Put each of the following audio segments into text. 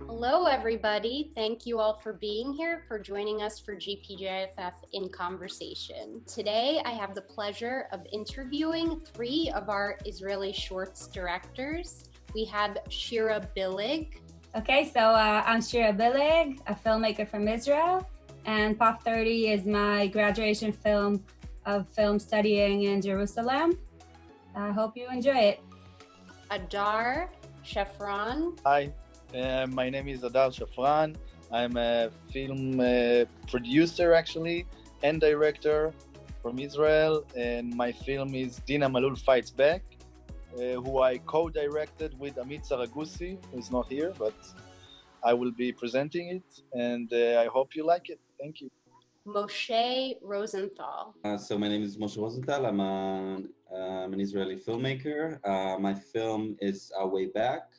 Hello, everybody. Thank you all for being here, for joining us for GPJFF in Conversation. Today, I have the pleasure of interviewing three of our Israeli shorts directors. We have Shira Billig. Okay, so I'm Shira Billig, a filmmaker from Israel, and Pop 30 is my graduation film of film studying in Jerusalem. I hope you enjoy it. Adar, Shafran. Hi. My name is Adar Shafran. I'm a film producer, actually, and director from Israel. And my film is DINA MALUL FIGHTS BACK, who I co-directed with Amit Saragusi, who's not here, but I will be presenting it. And I hope you like it. Thank you. Moshe Rosenthal. So my name is Moshe Rosenthal. I'm an Israeli filmmaker. My film is Way Back.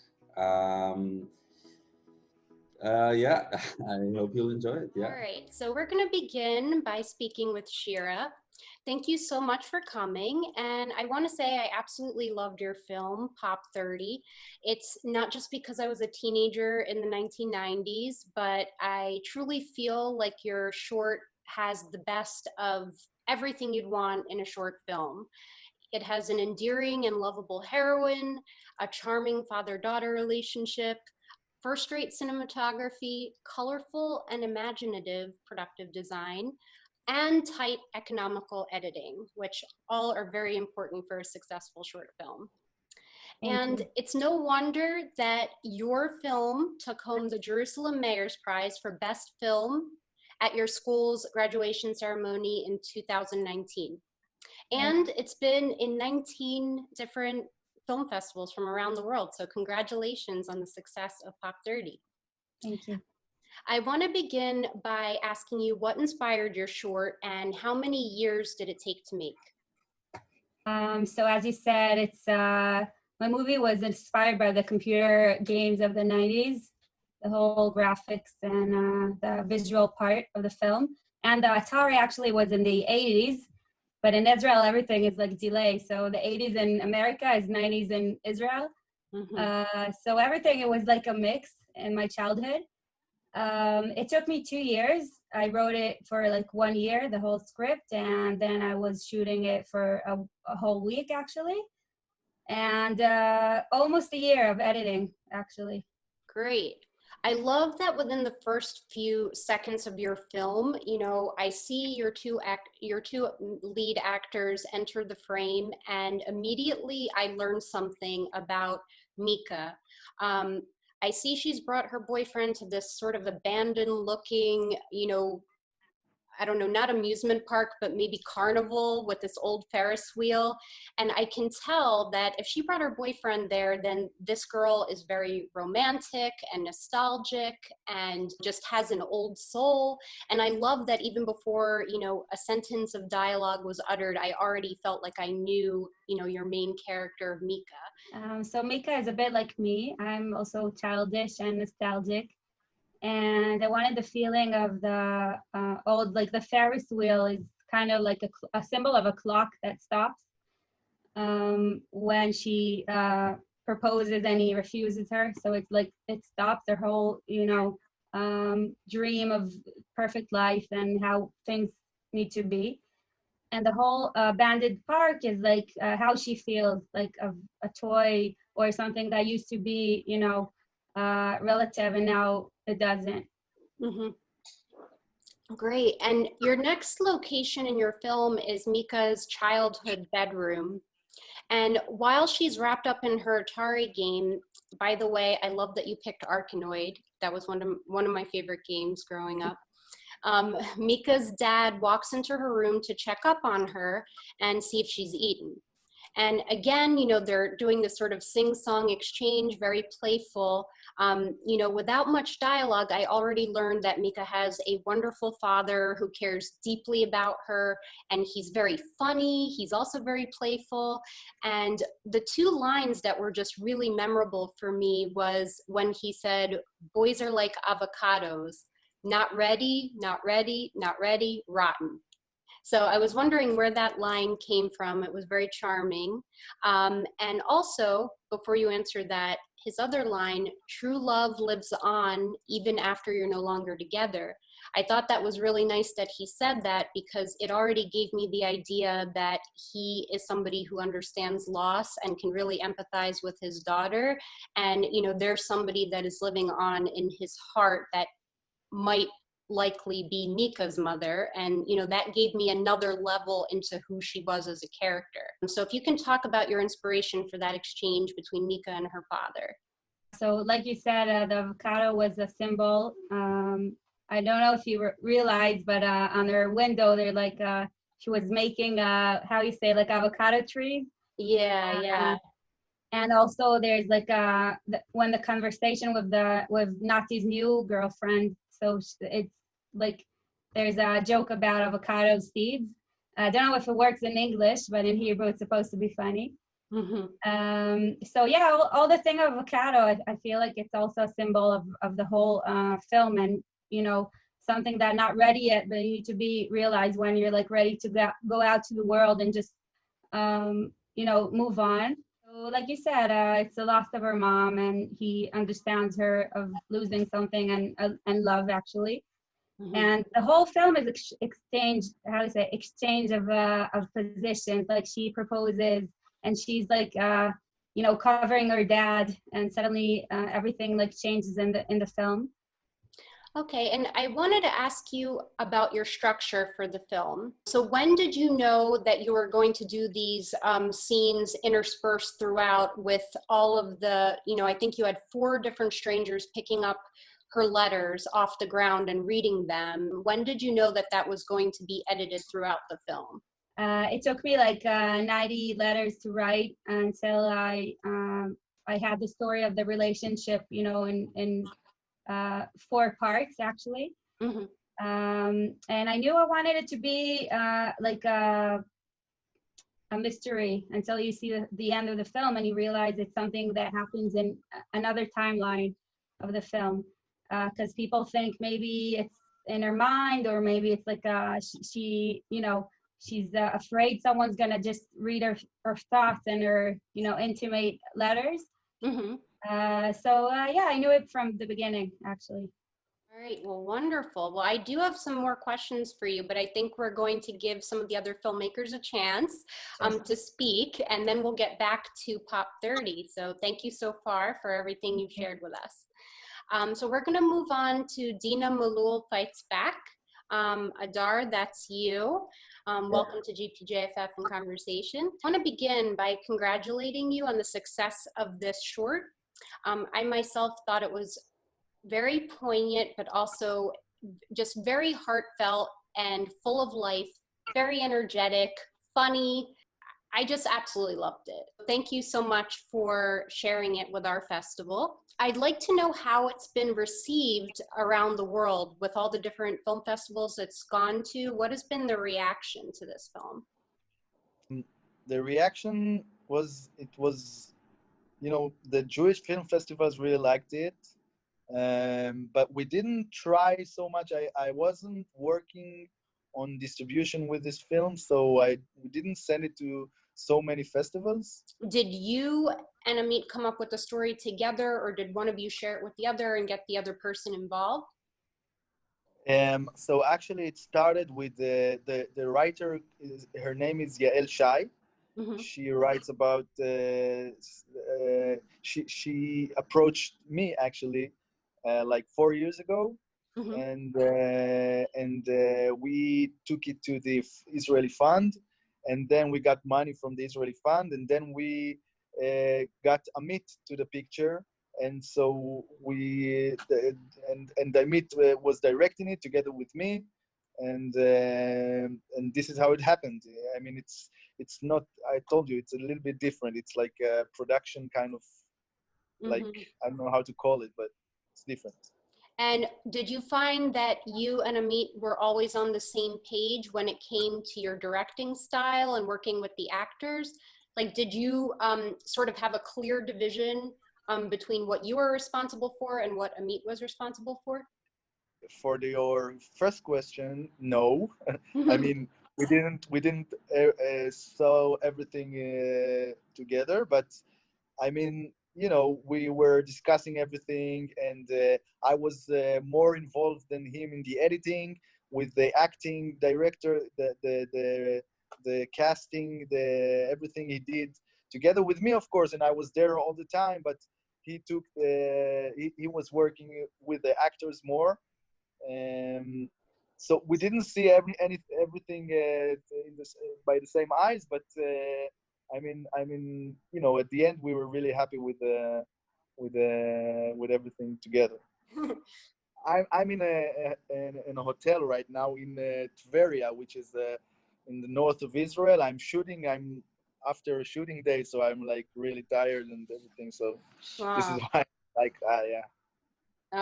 Yeah, I hope you'll enjoy it. Yeah. All right, so we're going to begin by speaking with Shira. Thank you so much for coming. And I want to say I absolutely loved your film, Pop 30. It's not just because I was a teenager in the 1990s, but I truly feel like your short has the best of everything you'd want in a short film. It has an endearing and lovable heroine, a charming father-daughter relationship, first-rate cinematography, colorful and imaginative productive design, and tight economical editing, which all are very important for a successful short film. And it's no wonder that your film took home the Jerusalem Mayor's Prize for Best Film at your school's graduation ceremony in 2019. And it's been in 19 different film festivals from around the world. So congratulations on the success of Pop 30. Thank you. I want to begin by asking you what inspired your short and how many years did it take to make? So as you said, it's my movie was inspired by the computer games of the 90s, the whole graphics and the visual part of the film. And the Atari actually was in the 80s. But in Israel, everything is like delay. So the 80s in America is 90s in Israel. So everything, it was like a mix in my childhood. It took me 2 years. I wrote it for like 1 year, the whole script. And then I was shooting it for a whole week, actually. And almost a year of editing, actually. Great. I love that within the first few seconds of your film, you know, I see your two lead actors enter the frame, and immediately I learned something about Mika. I see she's brought her boyfriend to this sort of abandoned looking, you know, I don't know, not amusement park, but maybe carnival with this old Ferris wheel. And I can tell that if she brought her boyfriend there, then this girl is very romantic and nostalgic and just has an old soul. And I love that even before, you know, a sentence of dialogue was uttered, I already felt like I knew, you know, your main character, Mika. So Mika is a bit like me. I'm also childish and nostalgic. And I wanted the feeling of the old, like the Ferris wheel is kind of like a symbol of a clock that stops when she proposes and he refuses her. So it's like it stops her whole, you know, dream of perfect life and how things need to be. And the whole banded park is like how she feels, like a toy or something that used to be, you know, relative, and now it doesn't. Great. And your next location in your film is Mika's childhood bedroom. And while she's wrapped up in her Atari game, by the way, I love that you picked Arkanoid. That was one of my favorite games growing up. Mika's dad walks into her room to check up on her and see if she's eaten. And again, you know, they're doing this sort of sing-song exchange, very playful. You know, without much dialogue, I already learned that Mika has a wonderful father who cares deeply about her, and he's very funny. He's also very playful. And the two lines that were just really memorable for me was when he said, "Boys are like avocados, not ready, not ready, not ready, rotten." So I was wondering where that line came from. It was very charming. And also, before you answer that, his other line, true love lives on even after you're no longer together. I thought that was really nice that he said that, because it already gave me the idea that he is somebody who understands loss and can really empathize with his daughter. And, you know, there's somebody that is living on in his heart that might likely be Nika's mother. And, you know, that gave me another level into who she was as a character. So if you can talk about your inspiration for that exchange between Nika and her father. So like you said, the avocado was a symbol. I don't know if you realized, but on her window, they're like, she was making, how you say, like avocado trees. Yeah, yeah. And also there's like, when the conversation with Nazi's new girlfriend, so it's like, there's a joke about avocado seeds. I don't know if it works in English, but in Hebrew, it's supposed to be funny. So yeah, all the thing of avocado, I feel like it's also a symbol of the whole film, and you know, something that not ready yet, but you need to be realized when you're like ready to go out to the world and just you know, move on. So like you said, it's the loss of her mom, and he understands her of losing something, and love actually. And the whole film is exchange, how to say, exchange of positions. Like she proposes, and she's like, you know, covering her dad, and suddenly everything like changes in the film. Okay, and I wanted to ask you about your structure for the film. So when did you know that you were going to do these scenes interspersed throughout with all of the, you know, I think you had 4 different strangers picking up her letters off the ground and reading them. When did you know that that was going to be edited throughout the film? It took me like 90 letters to write until I had the story of the relationship, you know, in 4 parts actually. And I knew I wanted it to be like a mystery until you see the end of the film and you realize it's something that happens in another timeline of the film. Because people think maybe it's in her mind, or maybe it's like she you know, she's afraid someone's gonna just read her thoughts and her, you know, intimate letters. So yeah, I knew it from the beginning, actually. All right, well, wonderful. Well, I do have some more questions for you, but I think we're going to give some of the other filmmakers a chance to speak, and then we'll get back to Pop 30. So thank you so far for everything you've shared with us. So we're going to move on to DINA MALUL Fights Back. Adar, that's you. Welcome to GPJFF in Conversation. I want to begin by congratulating you on the success of this short. I myself thought it was very poignant, but also just very heartfelt and full of life, very energetic, funny. I just absolutely loved it. Thank you so much for sharing it with our festival. I'd like to know how it's been received around the world with all the different film festivals it's gone to. What has been the reaction to this film? The reaction was, you know, the Jewish film festivals really liked it. But we didn't try so much. I wasn't working on distribution with this film, so we didn't send it to so many festivals. Did you and Amit come up with the story together, or did one of you share it with the other and get the other person involved? So actually it started with the writer, her name is Yael Shai. She writes about, she approached me actually like 4 years ago, and we took it to the Israeli fund, and then we got money from the Israeli fund, and then we got Amit to the picture, and so and Amit was directing it together with me, and this is how it happened. I mean, it's not, I told you, it's a little bit different. It's like a production kind of, like, I don't know how to call it, but it's different. And did you find that you and Amit were always on the same page when it came to your directing style and working with the actors? Like, did you sort of have a clear division between what you were responsible for and what Amit was responsible for? For your first question, no. I mean, we didn't saw everything together, but I mean, you know, we were discussing everything, and I was more involved than him in the editing, with the acting director, the casting, the everything he did together with me, of course, and I was there all the time. But he was working with the actors more, so we didn't see everything by the same eyes, but. You know, at the end, we were really happy with everything together. I'm in a hotel right now in Tveria, which is in the north of Israel. I'm shooting. I'm after a shooting day, so I'm like really tired and everything. So this is Wow. why, like, yeah.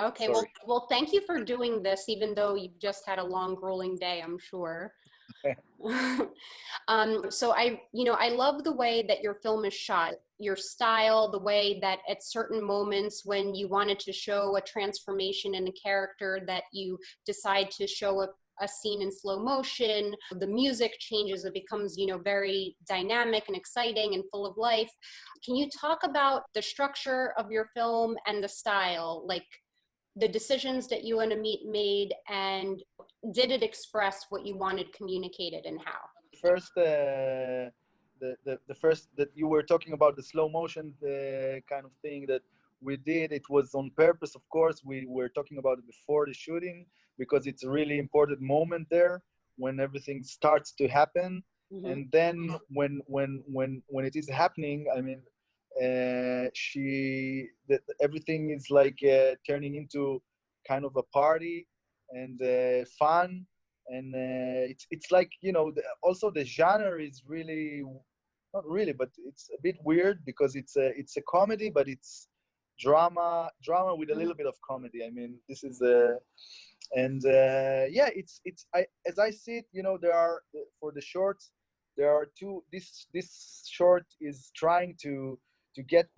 Okay, Sorry. well, thank you for doing this, even though you've just had a long, grueling day, I'm sure. So I love the way that your film is shot, your style, the way that at certain moments when you wanted to show a transformation in a character, that you decide to show a scene in slow motion, the music changes, it becomes, very dynamic and exciting and full of life. Can you talk about the structure of your film and the style, like the decisions that you and Amit made, and did it express what you wanted communicated and how? First, the first that you were talking about, the slow motion kind of thing that we did, it was on purpose, of course. We were talking about it before the shooting because it's a really important moment there when everything starts to happen. Mm-hmm. And then when it is happening, I mean, everything is like turning into kind of a party and fun, and it's like, you know, also the genre is really not really, but it's a bit weird because it's a comedy, but it's drama with a little bit of comedy. I mean, this is and yeah, it's as I see it, you know, there are, for the shorts, there are two. This short is trying to get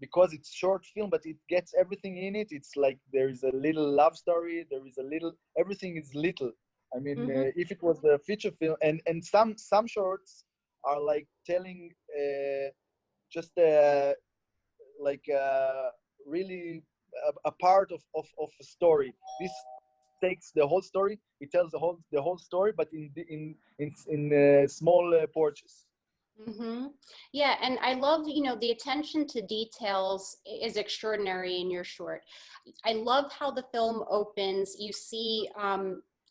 because it's short film, but it gets everything in it. It's like there is a little love story, there is a little, everything is little. I mean, if it was a feature film, and some shorts are like telling just like really a part of a story. This takes the whole story. It tells the whole story, but in small porches. Mm-hmm. Yeah, and I love, the attention to details is extraordinary in your short. I love how the film opens. You see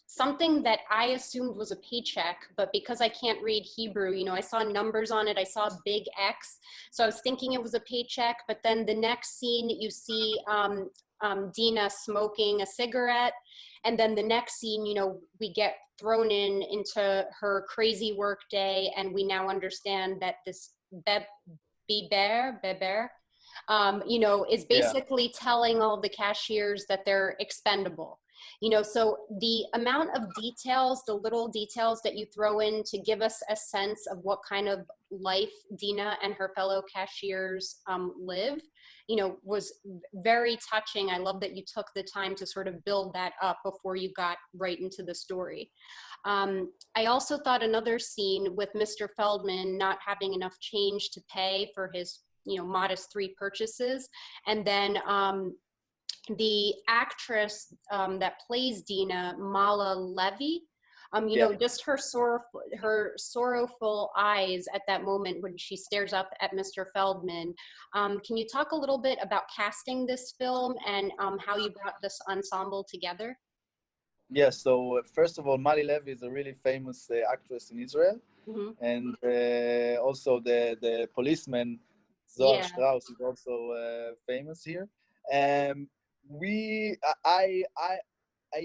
something that I assumed was a paycheck, but because I can't read Hebrew, I saw numbers on it. I saw a big X, so I was thinking it was a paycheck. But then the next scene, you see Dina smoking a cigarette, and then the next scene, we get thrown into her crazy work day, and we now understand that this Beber, is basically telling all the cashiers that they're expendable. So the amount of details, the little details that you throw in to give us a sense of what kind of life Dina and her fellow cashiers live, was very touching. I love that you took the time to sort of build that up before you got right into the story. I also thought another scene with Mr. Feldman not having enough change to pay for his, modest 3 purchases, and then the actress that plays Dina, Mala Levy, just her sorrowful eyes at that moment when she stares up at Mr. Feldman. Can you talk a little bit about casting this film and how you brought this ensemble together? Yes, so first of all, Mali Levy is a really famous actress in Israel. Mm-hmm. And also the policeman, Zohar Strauss, is also famous here. I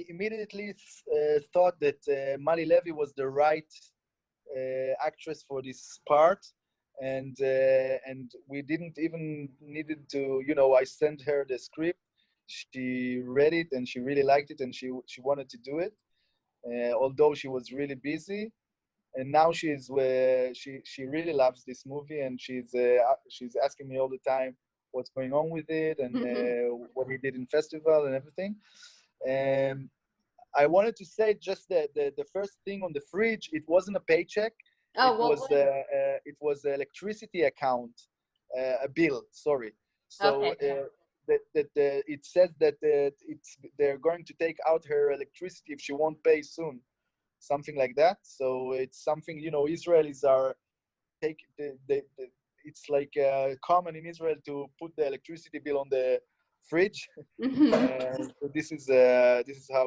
immediately thought that Mali Levy was the right actress for this part, and we didn't even needed to, I sent her the script. She read it and she really liked it, and she wanted to do it, although she was really busy. And now she really loves this movie, and she's asking me all the time what's going on with it, and what he did in festival and everything. And I wanted to say just the first thing on the fridge. It wasn't a paycheck. Oh, It was an electricity account, a bill. Sorry. So okay. it says that they're going to take out her electricity if she won't pay soon, something like that. So it's something, you know, Israelis are it's like common in Israel to put the electricity bill on the fridge. So this is how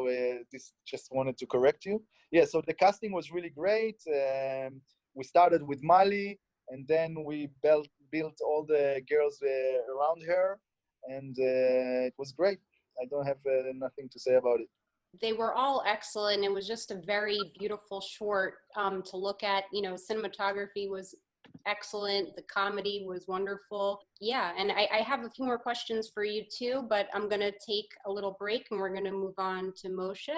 this just wanted to correct you. Yeah, so the casting was really great. We started with Mali, and then we built all the girls around her, and it was great. I don't have nothing to say about it. They were all excellent. It was just a very beautiful short to look at. You know, cinematography was excellent. The comedy was wonderful. Yeah, and I have a few more questions for you too, but I'm going to take a little break and we're going to move on to Moshe.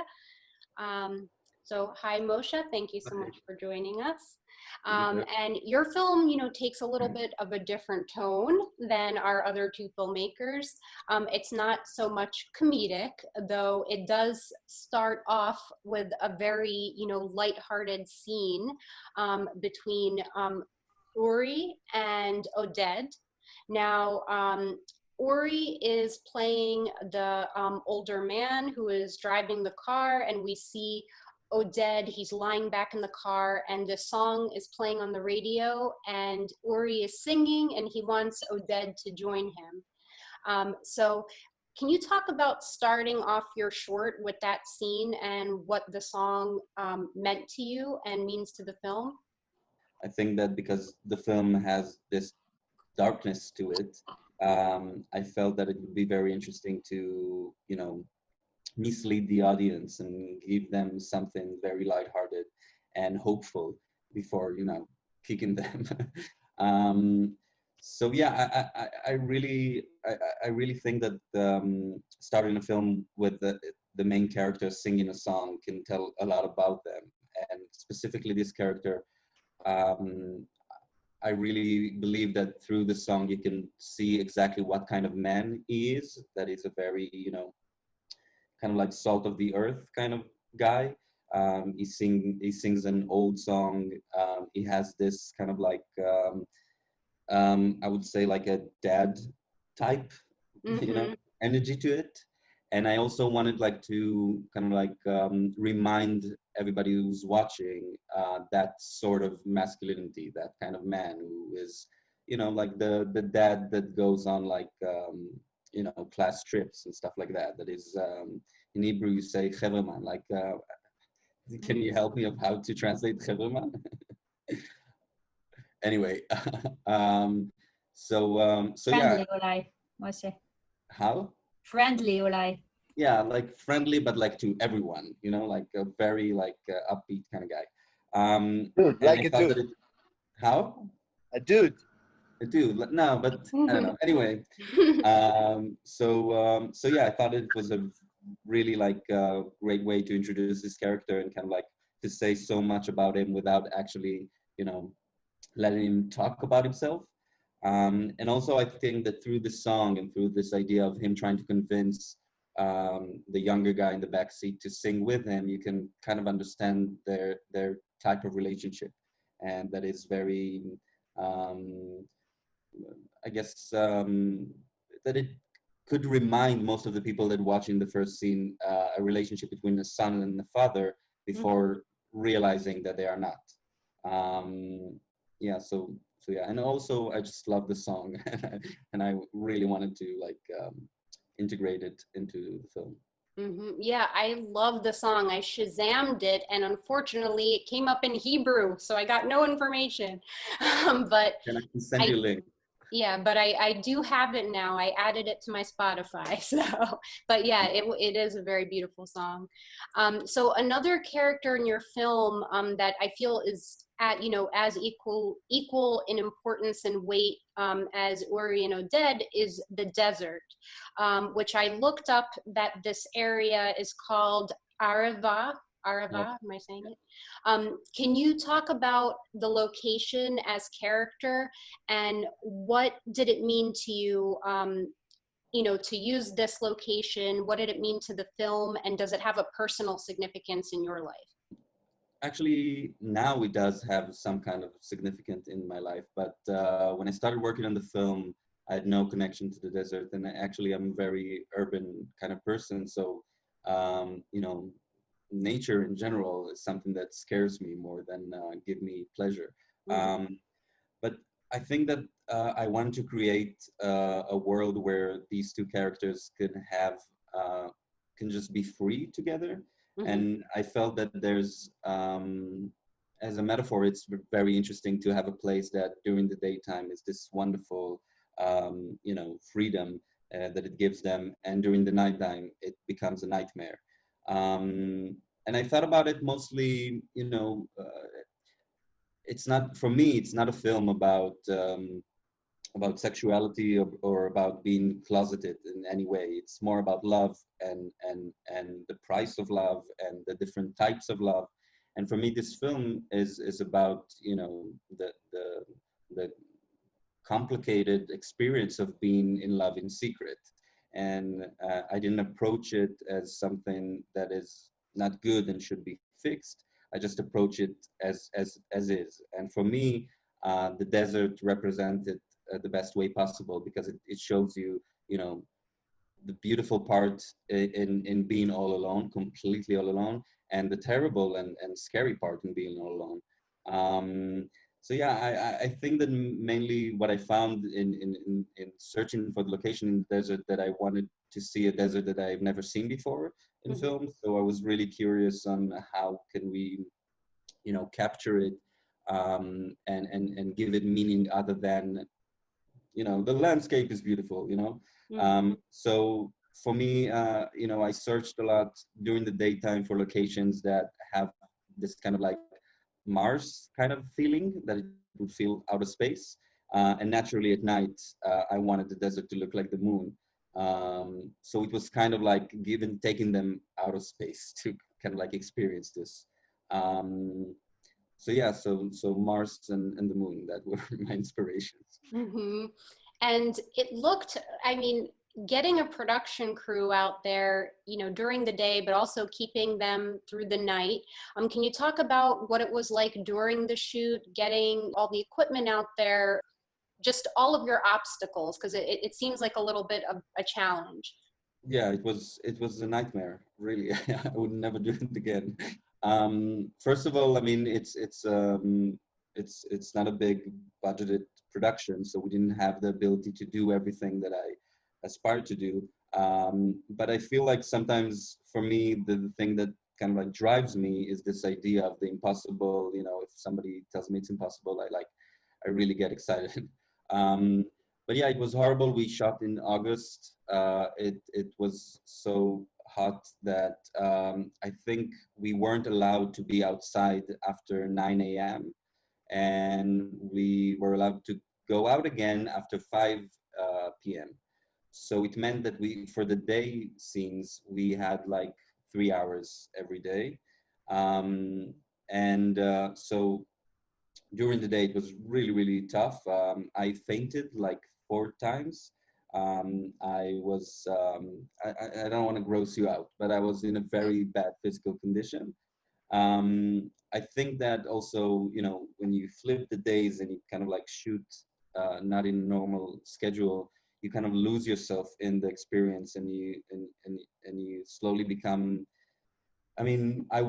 So hi, Moshe. Thank you so much for joining us. And your film, you know, takes a little bit of a different tone than our other two filmmakers. It's not so much comedic, though it does start off with a very, you know, lighthearted scene between Uri and Oded. Now, Uri is playing the older man who is driving the car, and we see Oded, he's lying back in the car, and the song is playing on the radio, and Uri is singing, and he wants Oded to join him. So can you talk about starting off your short with that scene and what the song meant to you and means to the film? I think that because the film has this darkness to it, I felt that it would be very interesting to, you know, mislead the audience and give them something very lighthearted and hopeful before, you know, kicking them. So yeah, I really think that starting a film with the main character singing a song can tell a lot about them, and specifically this character. I really believe that through the song you can see exactly what kind of man he is. That is a very, you know, kind of like salt of the earth kind of guy. He sings an old song. He has this kind of like I would say like a dad type, you know, energy to it. And I also wanted like to kind of like remind everybody who's watching that sort of masculinity, that kind of man who is, you know, like the dad that goes on like you know, class trips and stuff like that. That is in Hebrew you say Gershman. Like, can you help me of how to translate Gershman? Anyway, so Friendly, yeah. Ulai, Moshe. How? Friendly, Ulai. Yeah, like friendly, but like to everyone, you know, like a very like upbeat kind of guy. Dude, and like I a thought dude. that how? A dude. A dude, no, but I don't know. Anyway, so yeah, I thought it was a really like great way to introduce this character and kind of like to say so much about him without actually, you know, letting him talk about himself. And also, I think that through the song and through this idea of him trying to convince the younger guy in the backseat to sing with him, you can kind of understand their type of relationship, and that is very, I guess, that it could remind most of the people that watching the first scene a relationship between the son and the father before realizing that they are not. Yeah, so yeah, and also I just love the song, and I really wanted to like integrate it into the film. Yeah, I love the song. I Shazammed it, and unfortunately, it came up in Hebrew, so I got no information. But And I can send you a link. Yeah, but I do have it now. I added it to my Spotify. So, but yeah, it is a very beautiful song. So another character in your film that I feel is at, you know, as equal in importance and weight as Uri and Oded is the desert, which I looked up that this area is called Arava. Arava, am I saying it? Can you talk about the location as character and what did it mean to you to use this location? What did it mean to the film? And does it have a personal significance in your life? Actually, now it does have some kind of significance in my life. But when I started working on the film, I had no connection to the desert. And actually, I'm a very urban kind of person. So, nature in general is something that scares me more than give me pleasure. But I think that I wanted to create a world where these two characters can just be free together. And I felt that there's, as a metaphor, it's very interesting to have a place that during the daytime is this wonderful, freedom that it gives them, and during the nighttime it becomes a nightmare. And I thought about it mostly, it's not, for me, it's not a film about sexuality or about being closeted in any way. It's more about love and the price of love and the different types of love. And for me, this film is about, the complicated experience of being in love in secret. And I didn't approach it as something that is not good and should be fixed. I just approach it as is. And for me, the desert represented the best way possible, because it shows you, the beautiful part in being all alone, completely all alone, and the terrible and scary part in being all alone. So yeah, I think that mainly what I found in searching for the location in the desert, that I wanted to see a desert that I've never seen before in film. So I was really curious on how can we, capture it and give it meaning other than, the landscape is beautiful, So for me, I searched a lot during the daytime for locations that have this kind of like Mars kind of feeling, that it would feel out of space. And naturally at night, I wanted the desert to look like the moon. So it was kind of like taking them out of space to kind of like experience this. So yeah, so Mars and the moon, that were my inspirations. And it looked, I mean, getting a production crew out there, during the day, but also keeping them through the night. Can you talk about what it was like during the shoot, getting all the equipment out there, just all of your obstacles? Because it seems like a little bit of a challenge. Yeah, it was a nightmare, really. I would never do it again. First of all, I mean, it's not a big budgeted production, so we didn't have the ability to do everything that I aspired to do. But I feel like sometimes for me, the thing that kind of like drives me is this idea of the impossible. If somebody tells me it's impossible, I really get excited. But yeah, it was horrible. We shot in August. It was so hot that I think we weren't allowed to be outside after 9 a.m. And we were allowed to go out again after 5 p.m. So it meant that for the day scenes, we had like 3 hours every day. So during the day, it was really, really tough. I fainted like 4 times. I don't want to gross you out, but I was in a very bad physical condition. I think that also, when you flip the days and you kind of like shoot not in normal schedule, you kind of lose yourself in the experience, and you slowly become. I mean, it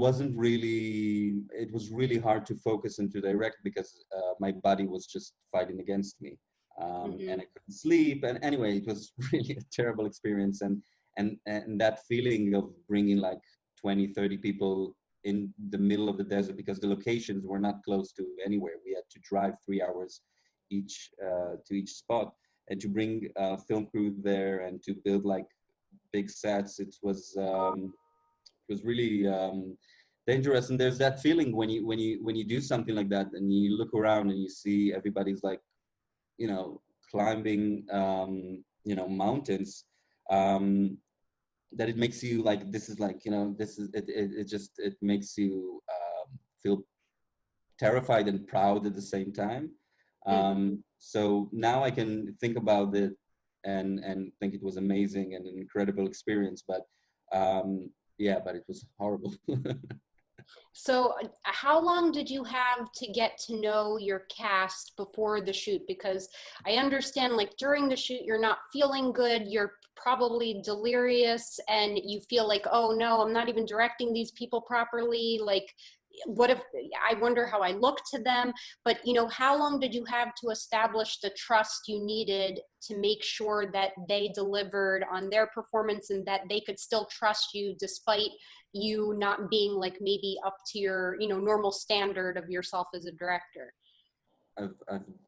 was really hard to focus and to direct, because my body was just fighting against me. And I couldn't sleep. And anyway, it was really a terrible experience. And that feeling of bringing like 20, 30 people in the middle of the desert, because the locations were not close to anywhere. We had to drive 3 hours each to each spot, and to bring a film crew there and to build like big sets. It was really dangerous. And there's that feeling when you do something like that, and you look around and you see everybody's like, climbing, mountains, that it makes you like, this is like, it makes you feel terrified and proud at the same time. So now I can think about it and think it was amazing and an incredible experience. But yeah, but it was horrible. So how long did you have to get to know your cast before the shoot? Because I understand, like, during the shoot, you're not feeling good, you're probably delirious, and you feel like, oh no, I'm not even directing these people properly. Like, what if, I wonder how I look to them. But, you know, how long did you have to establish the trust you needed to make sure that they delivered on their performance and that they could still trust you despite you not being like maybe up to your, you know, normal standard of yourself as a director?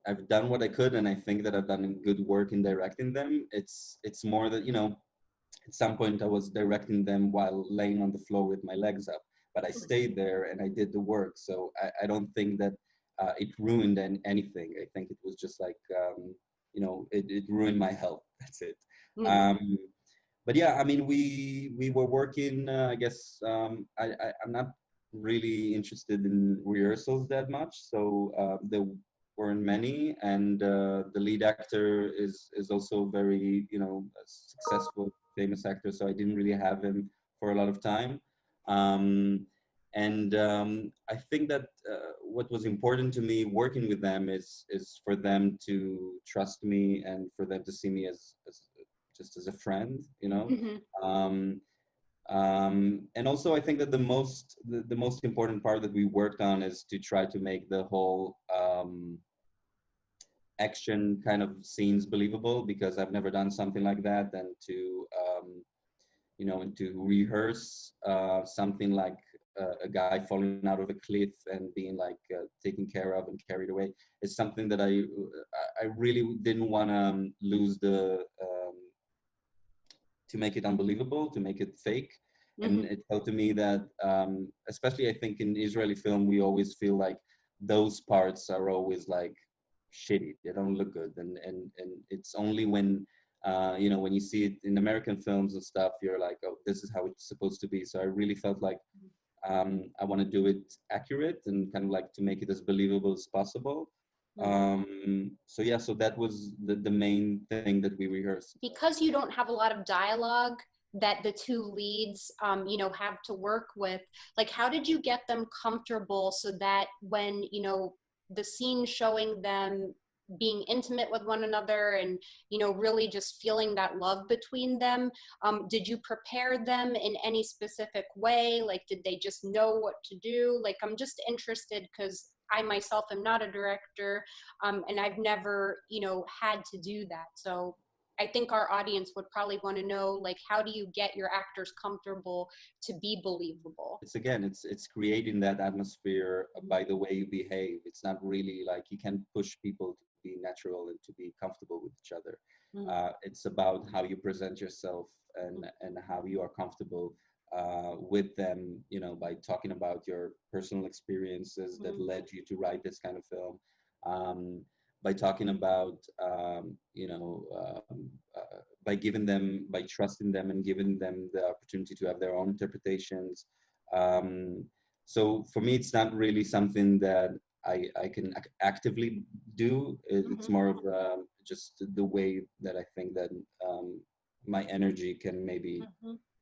I've done what I could, and I think that I've done good work in directing them. It's more that, you know, at some point I was directing them while laying on the floor with my legs up, but I stayed there and I did the work. So I don't think that it ruined anything. I think it was just like, you know, it ruined my health. That's it. Mm-hmm. But yeah, I mean, we were working. I guess I'm not really interested in rehearsals that much, so there weren't many, and the lead actor is also very, you know, a successful, famous actor, so I didn't really have him for a lot of time. Um, and I think that what was important to me working with them is for them to trust me and for them to see me as just as a friend, you know. Mm-hmm. And also, I think that the most important part that we worked on is to try to make the whole action kind of scenes believable, because I've never done something like that, and to you know, and to rehearse something like a guy falling out of a cliff and being like taken care of and carried away is something that I really didn't want to lose the to make it unbelievable, to make it fake. And Mm-hmm. it felt to me that, especially I think in Israeli film, we always feel like those parts are always like shitty. They don't look good. And it's only when, you know, when you see it in American films and stuff, you're like, oh, this is how it's supposed to be. So I really felt like I want to do it accurate and kind of like to make it as believable as possible. So yeah, so that was the main thing that we rehearsed. Because you don't have a lot of dialogue that the two leads, you know, have to work with, like, how did you get them comfortable so that when, you know, the scene showing them being intimate with one another and, you know, really just feeling that love between them, did you prepare them in any specific way? Like, did they just know what to do? Like, I'm just interested because I myself am not a director, and I've never, you know, had to do that. So I think our audience would probably want to know, like, how do you get your actors comfortable to be believable? It's again, it's creating that atmosphere by the way you behave. It's not really like you can push people to be natural and to be comfortable with each other. It's about how you present yourself and how you are comfortable with them, you know, by talking about your personal experiences that led you to write this kind of film. By talking about, you know, by giving them, by trusting them and giving them the opportunity to have their own interpretations. So for me, it's not really something that I can actively do. It's more of just the way that I think that my energy can maybe,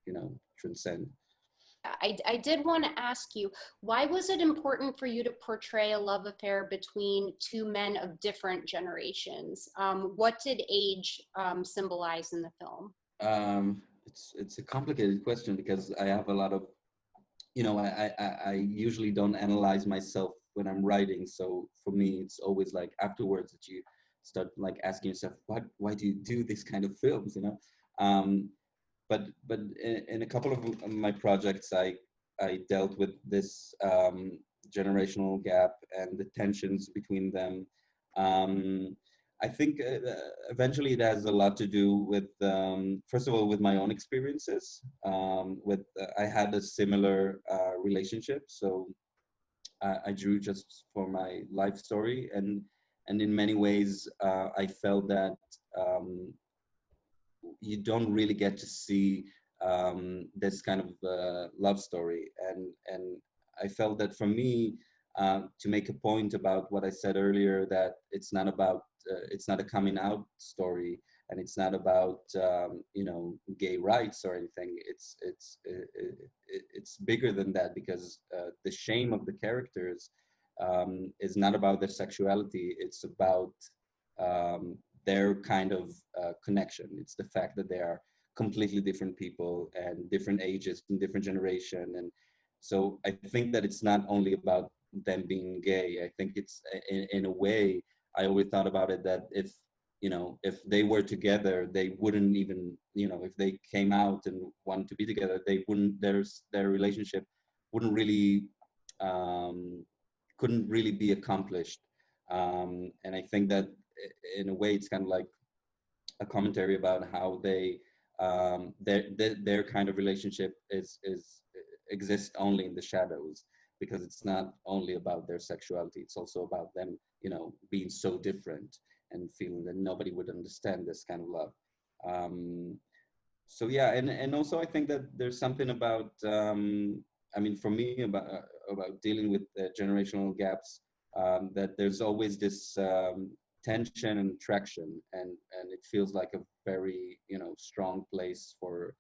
you know, transcend. I did want to ask you, why was it important for you to portray a love affair between two men of different generations? What did age symbolize in the film? It's a complicated question because I have a lot of, you know, I usually don't analyze myself when I'm writing. So for me, it's always like afterwards that you start like asking yourself, why do you do this kind of films, you know? But in a couple of my projects, I dealt with this generational gap and the tensions between them. I think eventually it has a lot to do with, first of all, with my own experiences. I had a similar relationship, so I drew just for my life story, and in many ways, I felt that you don't really get to see this kind of love story, and I felt that for me, to make a point about what I said earlier, that it's not about it's not a coming out story. and it's not about you know, gay rights or anything. It's bigger than that, because the shame of the characters is not about their sexuality. It's about their kind of connection. It's the fact that they are completely different people and different ages and different generation. And so I think that it's not only about them being gay. I think it's in a way, I always thought about it that if, you know, if they were together, they wouldn't even, you know, if they came out and wanted to be together, they wouldn't, their relationship wouldn't really, couldn't really be accomplished. And I think that in a way, it's kind of like a commentary about how they, their kind of relationship exists only in the shadows, because it's not only about their sexuality, it's also about them, you know, being so different and feeling that nobody would understand this kind of love. So yeah, and also I think that there's something about, I mean, for me, about dealing with generational gaps, that there's always this tension and traction, and it feels like a very, you know, strong place for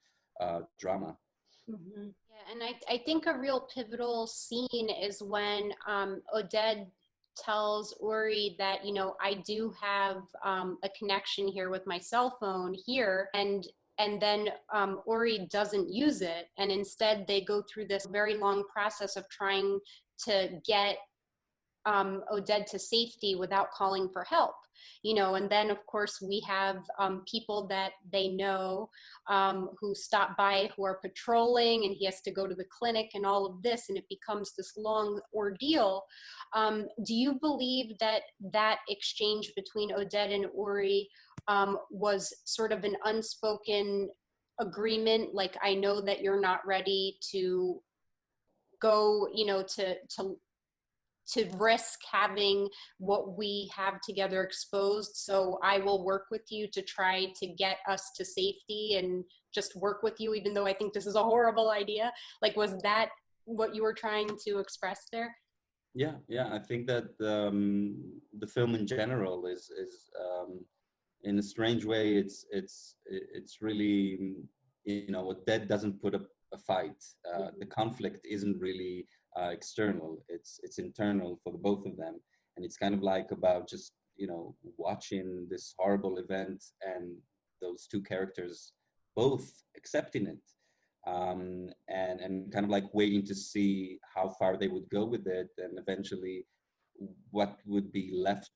drama. Mm-hmm. Yeah, and I think a real pivotal scene is when Oded tells Uri that, you know, I do have a connection here with my cell phone here, and then Uri doesn't use it, and instead they go through this very long process of trying to get Oded to safety without calling for help, you know. And then of course we have people that they know who stop by, who are patrolling, and he has to go to the clinic and all of this, and it becomes this long ordeal. Do you believe that that exchange between Oded and Uri was sort of an unspoken agreement, like, I know that you're not ready to go, you know, to risk having what we have together exposed, so I will work with you to try to get us to safety and just work with you, even though I think this is a horrible idea? Like, was that what you were trying to express there? Yeah, yeah, I think that the film in general is in a strange way, it's really, you know, that doesn't put up a fight. The conflict isn't really external; it's internal for the both of them, and it's kind of like about just, you know, watching this horrible event and those two characters both accepting it, and kind of like waiting to see how far they would go with it, and eventually what would be left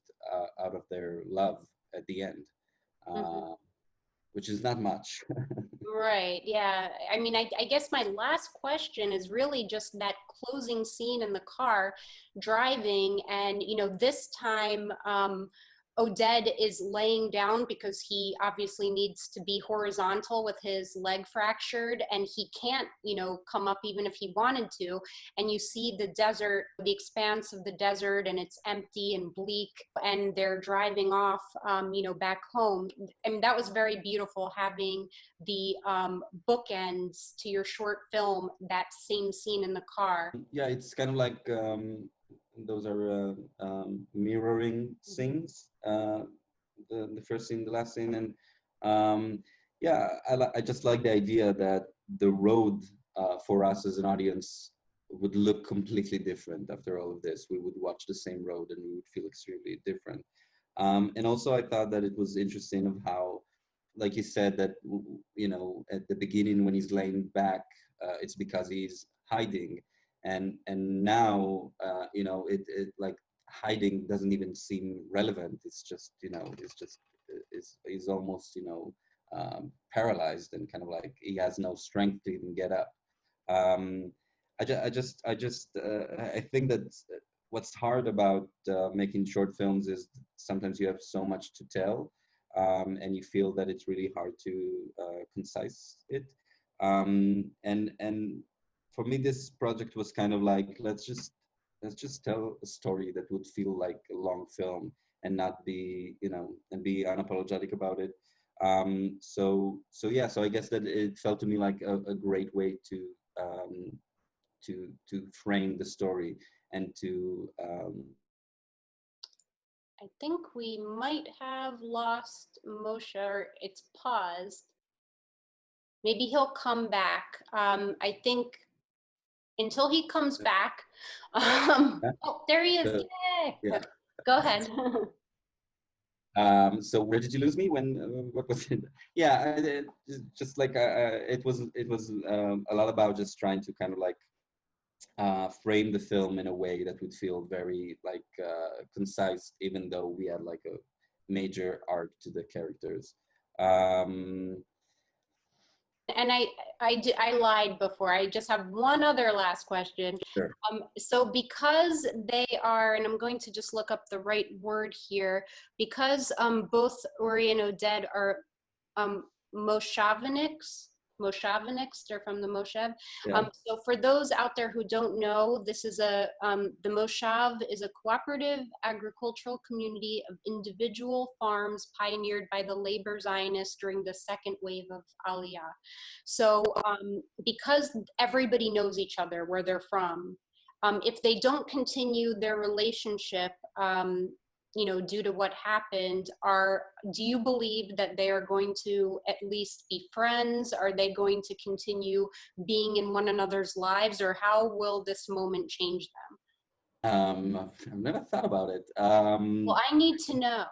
out of their love at the end, Mm-hmm. which is not much. Right. Yeah. I mean, I guess my last question is really just that closing scene in the car driving. And, you know, this time, Oded is laying down because he obviously needs to be horizontal with his leg fractured, and he can't, you know, come up even if he wanted to. And you see the desert, the expanse of the desert, and it's empty and bleak, and they're driving off, you know, back home. I mean, that was very beautiful, having the bookends to your short film, that same scene in the car. Yeah, it's kind of like those are mirroring scenes. The first scene, the last scene, and yeah, I just like the idea that the road for us as an audience would look completely different after all of this. We would watch the same road and we would feel extremely different. And also, I thought that it was interesting of how, like you said, that, you know, at the beginning when he's laying back, it's because he's hiding, and now, you know, it like hiding doesn't even seem relevant. It's just, you know, it's just, he's almost, you know, paralyzed, and kind of like he has no strength to even get up. Um, I think that what's hard about making short films is sometimes you have so much to tell, and you feel that it's really hard to concise it. And for me, this project was kind of like, let's just tell a story that would feel like a long film and not be, you know, and be unapologetic about it. So yeah, so I guess that it felt to me like a great way to frame the story and to I think we might have lost Moshe, or it's paused. Maybe he'll come back. I think until he comes back. Oh, there he is. Yay! Yeah. Go ahead. So where did you lose me? When what was it? Yeah, just like it was a lot about just trying to kind of like frame the film in a way that would feel very like concise, even though we had like a major arc to the characters. And I lied before. I just have one other last question. Sure. So because they are, and I'm going to just look up the right word here, because both Uri and Oded are Moshaviniks, they're from the Moshev. Yeah. So for those out there who don't know, this is the Moshav is a cooperative agricultural community of individual farms pioneered by the labor Zionists during the second wave of Aliyah. So because everybody knows each other where they're from, if they don't continue their relationship, you know, due to what happened, do you believe that they are going to at least be friends? Are they going to continue being in one another's lives, or how will this moment change them? I've never thought about it. Well, I need to know.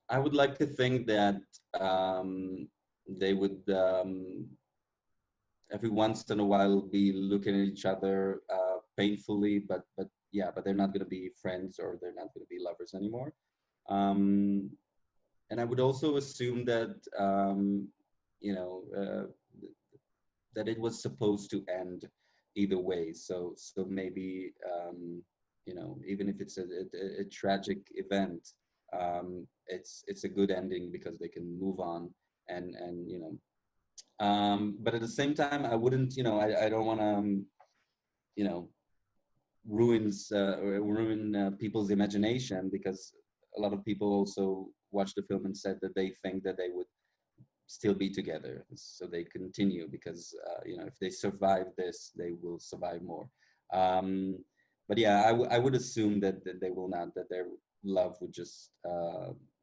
I would like to think that they would every once in a while be looking at each other painfully, but they're not going to be friends, or they're not going to be lovers anymore. And I would also assume that you know that it was supposed to end either way. So maybe you know, even if it's a tragic event, it's a good ending because they can move on and you know. But at the same time, I wouldn't, you know, I don't want to, you know, ruin people's imagination, because a lot of people also watched the film and said that they think that they would still be together, so they continue because you know, if they survive this, they will survive more. But yeah, I would assume that they will not, that their love would just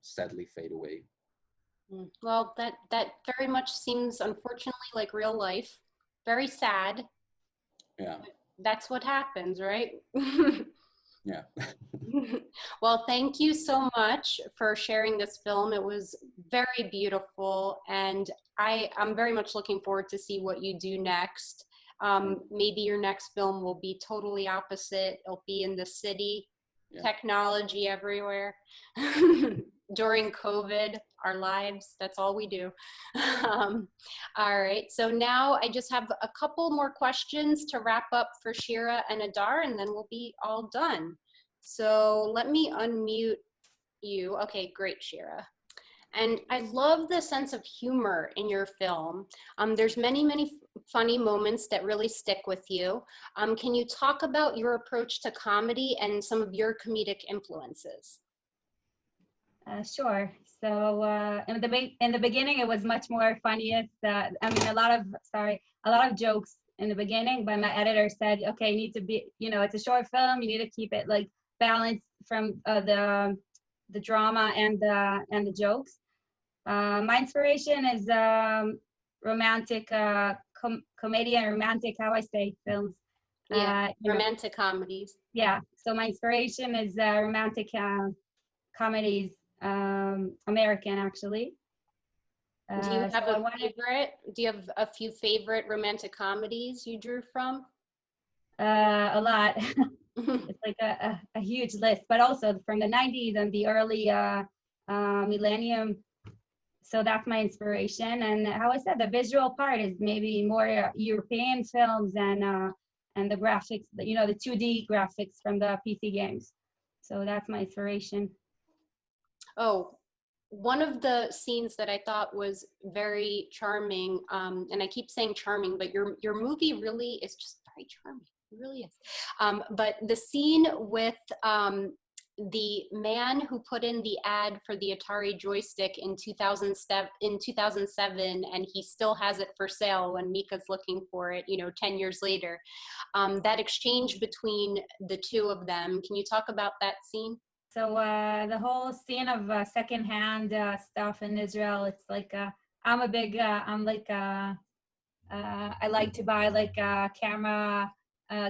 sadly fade away. Well, that very much seems, unfortunately, like real life. Very sad. Yeah. That's what happens, right? Yeah. Well, thank you so much for sharing this film. It was very beautiful, and I'm very much looking forward to see what you do next. Maybe your next film will be totally opposite. It'll be in the city, yeah. Technology everywhere. During COVID, our lives, that's all we do. All right, so now I just have a couple more questions to wrap up for Shira and Adar, and then we'll be all done. So let me unmute you. Okay, great, Shira. And I love the sense of humor in your film. There's many funny moments that really stick with you. Can you talk about your approach to comedy and some of your comedic influences? Sure. So in the beginning, it was much more funniest. I mean, a lot of jokes in the beginning. But my editor said, okay, you need to be, you know, it's a short film. You need to keep it like balanced from the drama and the jokes. My inspiration is romantic comedy and romantic, how I say, films. Yeah, romantic comedies. Yeah. So my inspiration is romantic comedies. American, actually. Do you have a favorite? Do you have a few favorite romantic comedies you drew from? A lot. It's like a huge list, but also from the 90s and the early millennium. So that's my inspiration. And how I said, the visual part is maybe more European films and the graphics, you know, the 2D graphics from the PC games. So that's my inspiration. Oh, one of the scenes that I thought was very charming, and I keep saying charming, but your movie really is just very charming. It really is. But the scene with the man who put in the ad for the Atari joystick in 2007, and he still has it for sale when Mika's looking for it, 10 years later. That exchange between the two of them, can you talk about that scene? So the whole scene of secondhand stuff in Israel, it's like I'm a big, I like to buy like camera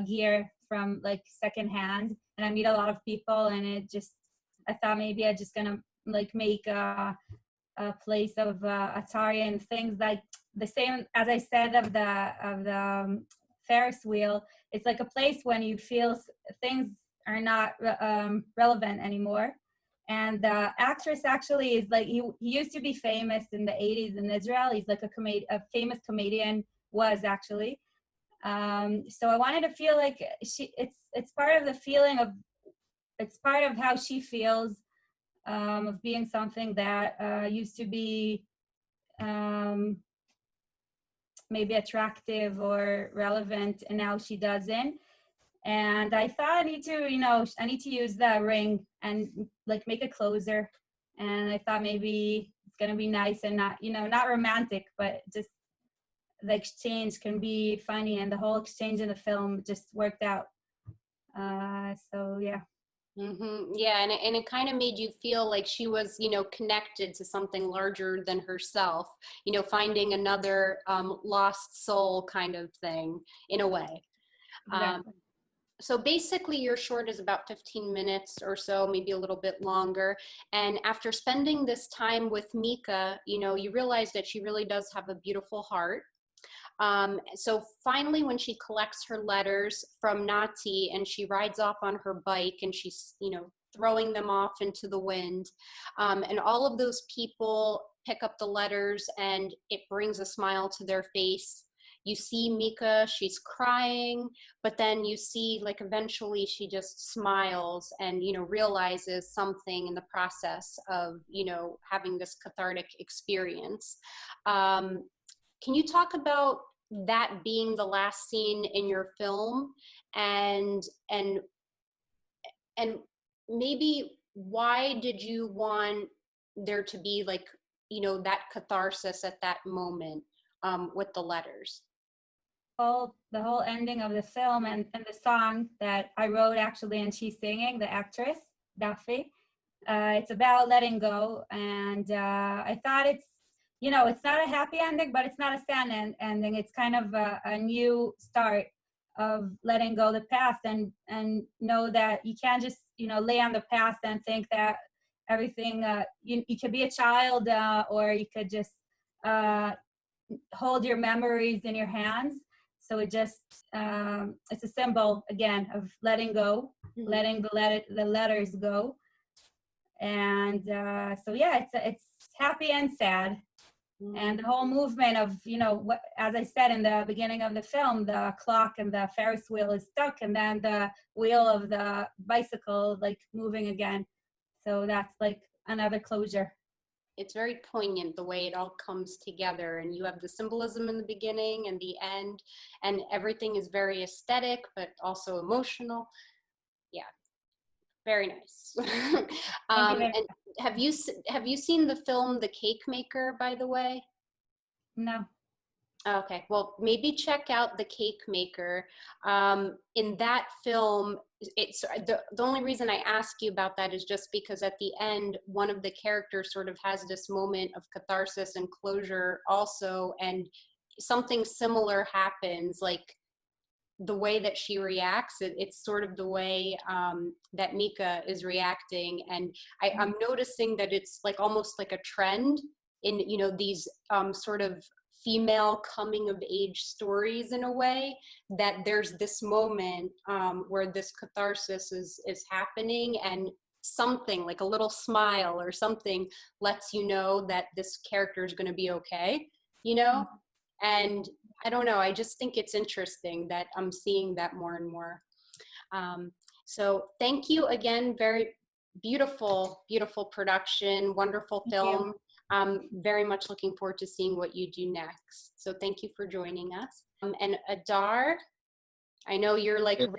gear from like secondhand, and I meet a lot of people, and I thought maybe I'm just gonna like make a place of Atari and things like the same as I said of the Ferris wheel. It's like a place when you feel things are not relevant anymore. And the actress actually is like, he used to be famous in the 80s in Israel. He's like a famous comedian, was actually. So I wanted to feel like it's part of the feeling of, it's part of how she feels of being something that used to be maybe attractive or relevant, and now she doesn't. And I thought I need to use the ring and like make it closer. And I thought maybe it's gonna be nice and not romantic, but just the exchange can be funny, and the whole exchange in the film just worked out. So yeah. Yeah, and it kind of made you feel like she was, connected to something larger than herself, finding another lost soul kind of thing in a way. Exactly. So basically your short is about 15 minutes or so, maybe a little bit longer. And after spending this time with Mika, you realize that she really does have a beautiful heart. So finally, when she collects her letters from Nati and she rides off on her bike and she's, throwing them off into the wind, and all of those people pick up the letters and it brings a smile to their face. You see Mika, she's crying, but then you see like eventually she just smiles and, realizes something in the process of, having this cathartic experience. Can you talk about that being the last scene in your film, and maybe why did you want there to be like, that catharsis at that moment with the letters? The whole ending of the film and the song that I wrote actually, and she's singing, the actress, Daffy. It's about letting go, and I thought it's not a happy ending, but it's not a sad ending. It's kind of a new start of letting go the past, and know that you can't just lay on the past and think that everything. You could be a child, or you could just hold your memories in your hands. So it's a symbol again of letting go, letting the letters go. And so yeah, it's happy and sad. And the whole movement of, as I said in the beginning of the film, the clock and the Ferris wheel is stuck, and then the wheel of the bicycle like moving again. So that's like another closure. It's very poignant the way it all comes together, and you have the symbolism in the beginning and the end, and everything is very aesthetic but also emotional. Yeah, very nice. And have you seen the film The Cake Maker, by the way? No. Okay, well, maybe check out The Cake Maker. In that film, it's the only reason I ask you about that is just because at the end, one of the characters sort of has this moment of catharsis and closure also, and something similar happens, like the way that she reacts, it's sort of the way that Mika is reacting. And I'm noticing that it's like almost like a trend in, these sort of female coming of age stories in a way, that there's this moment where this catharsis is happening, and something like a little smile or something lets you know that this character is going to be okay, and I don't know, I just think it's interesting that I'm seeing that more and more. So thank you again, very beautiful, beautiful production, wonderful film. I'm very much looking forward to seeing what you do next. So thank you for joining us. And Adar, I know you're like you're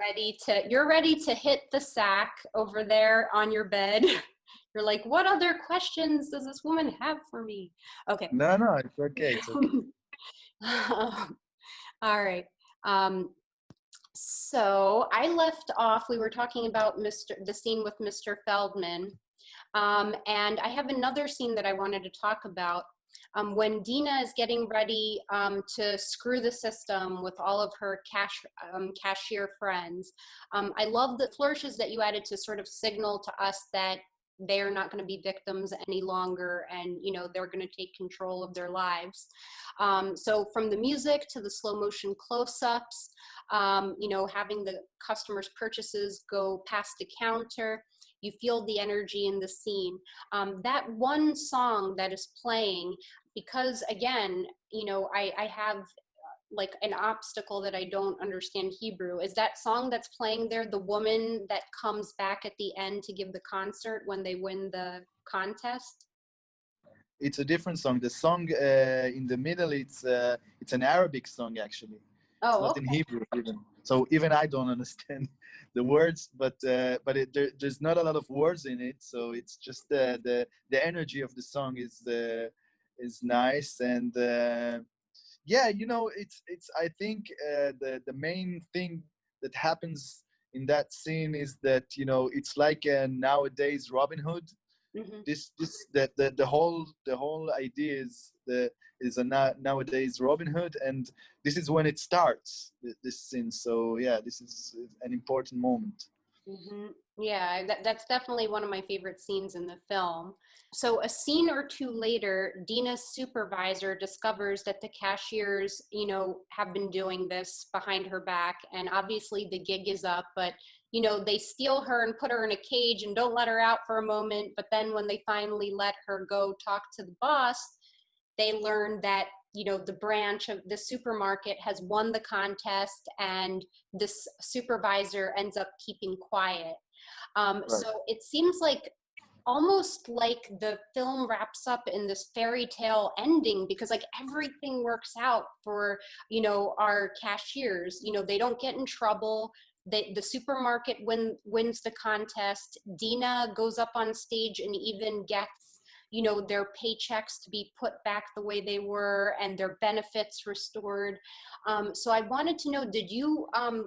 ready to hit the sack over there on your bed. You're like, what other questions does this woman have for me? Okay. No, it's okay. It's okay. All right. So I left off, we were talking about the scene with Mr. Feldman. And I have another scene that I wanted to talk about. When Dina is getting ready to screw the system with all of her cashier friends, I love the flourishes that you added to sort of signal to us that they're not going to be victims any longer, and they're going to take control of their lives. So from the music to the slow motion close-ups, having the customers' purchases go past the counter, you feel the energy in the scene. That one song that is playing, because again, I have like an obstacle that I don't understand Hebrew. Is that song that's playing there the woman that comes back at the end to give the concert when they win the contest? It's a different song. The song in the middle, it's an Arabic song actually. Oh, it's not okay. in Hebrew even. So even I don't understand the words, but there's not a lot of words in it. So it's just the energy of the song is nice, and yeah, it's I think the main thing that happens in that scene is that it's like a nowadays Robin Hood. Mm-hmm. The whole idea is a nowadays Robin Hood, and this is when it starts, this scene. So yeah, this is an important moment. Mm-hmm. Yeah, that's definitely one of my favorite scenes in the film. So a scene or two later, Dina's supervisor discovers that the cashiers, have been doing this behind her back, and obviously the gig is up, but they steal her and put her in a cage and don't let her out for a moment. But then when they finally let her go talk to the boss, they learn that the branch of the supermarket has won the contest, and this supervisor ends up keeping quiet. Right. So it seems like almost like the film wraps up in this fairy tale ending, because like everything works out for our cashiers. They don't get in trouble. The supermarket wins the contest. Dina goes up on stage and even gets their paychecks to be put back the way they were, and their benefits restored. So I wanted to know, did you and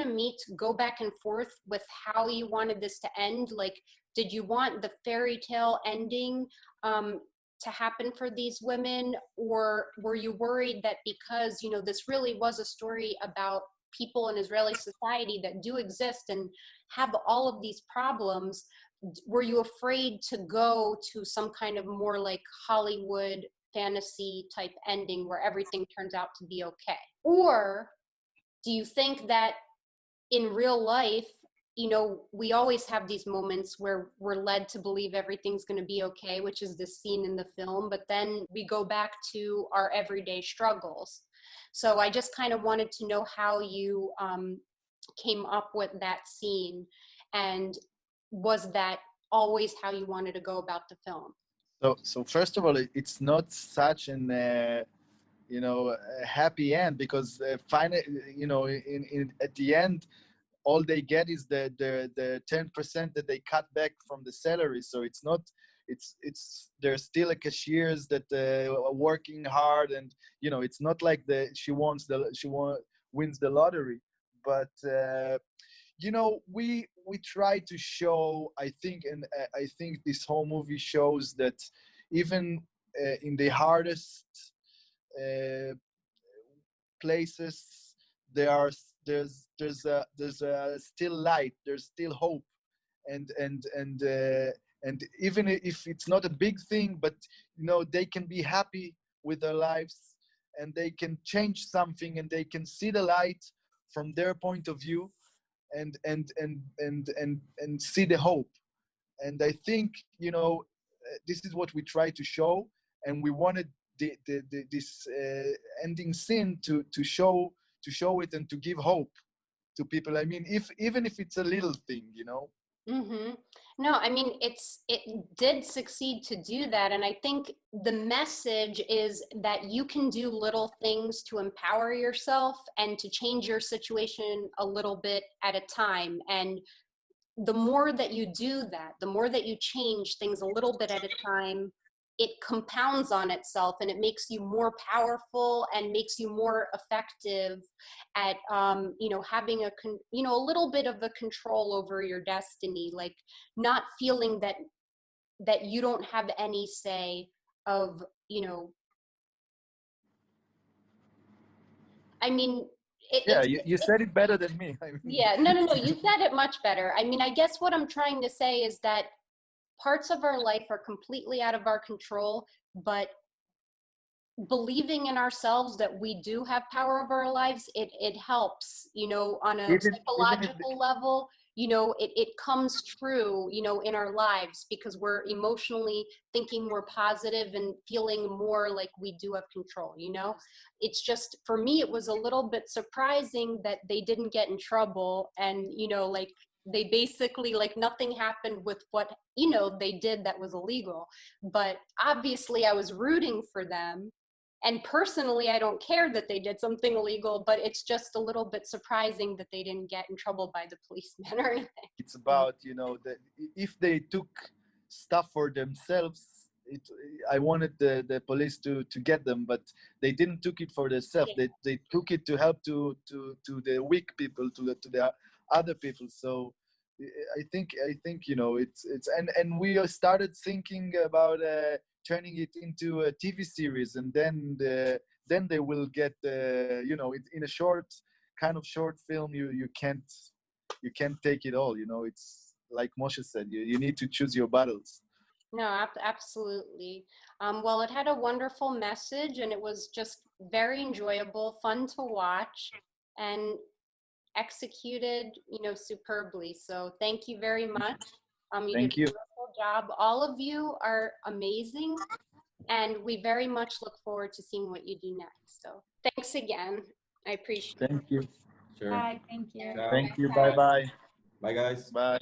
Amit go back and forth with how you wanted this to end? Like, did you want the fairy tale ending to happen for these women, or were you worried that because this really was a story about people in Israeli society that do exist and have all of these problems, were you afraid to go to some kind of more like Hollywood fantasy type ending where everything turns out to be okay? Or do you think that in real life, we always have these moments where we're led to believe everything's going to be okay, which is this scene in the film, but then we go back to our everyday struggles. So I just kind of wanted to know how you came up with that scene, and was that always how you wanted to go about the film? So first of all, it's not such an a happy end, because finally, at the end, all they get is the 10% that they cut back from the salary. So it's not, there's still a cashiers that are working hard, and it's not like she wins the lottery. But we try to show, I think, and I think this whole movie shows that even in the hardest places, there's a still light, there's still hope, and even if it's not a big thing, but they can be happy with their lives, and they can change something, and they can see the light from their point of view, and see the hope. And I think this is what we try to show, and we wanted this ending scene to show it and to give hope to people. I mean, even if it's a little thing. Mm-hmm. No, I mean, it did succeed to do that. And I think the message is that you can do little things to empower yourself and to change your situation a little bit at a time. And the more that you do that, the more that you change things a little bit at a time, it compounds on itself and it makes you more powerful and makes you more effective at, having a little bit of a control over your destiny, like not feeling that you don't have any say of, I mean, Yeah, you said it better than me. I mean. yeah, no, you said it much better. I mean, I guess what I'm trying to say is that parts of our life are completely out of our control, but believing in ourselves that we do have power over our lives, it helps, on a Even if psychological level, it comes true, in our lives because we're emotionally thinking more positive and feeling more like we do have control, It's just, for me, it was a little bit surprising that they didn't get in trouble and, like, they basically, like, nothing happened with what, they did that was illegal. But obviously I was rooting for them. And personally, I don't care that they did something illegal, but it's just a little bit surprising that they didn't get in trouble by the policeman or anything. It's about, that if they took stuff for themselves, I wanted the police to get them, but they didn't took it for themselves. Yeah. They took it to help to the weak people, to the other people. So I think it's and we started thinking about turning it into a TV series, and then they will get in a short film. You can't take it all. It's like Moshe said. You need to choose your battles. No, absolutely. Well, it had a wonderful message, and it was just very enjoyable, fun to watch, and executed, superbly. So thank you very much. You did Thank a you. wonderful job. All of you are amazing, and we very much look forward to seeing what you do next. So thanks again. I appreciate it. Thank you. Sure. Bye. Thank you. Ciao. Thank you. Bye bye. Bye, guys. Bye.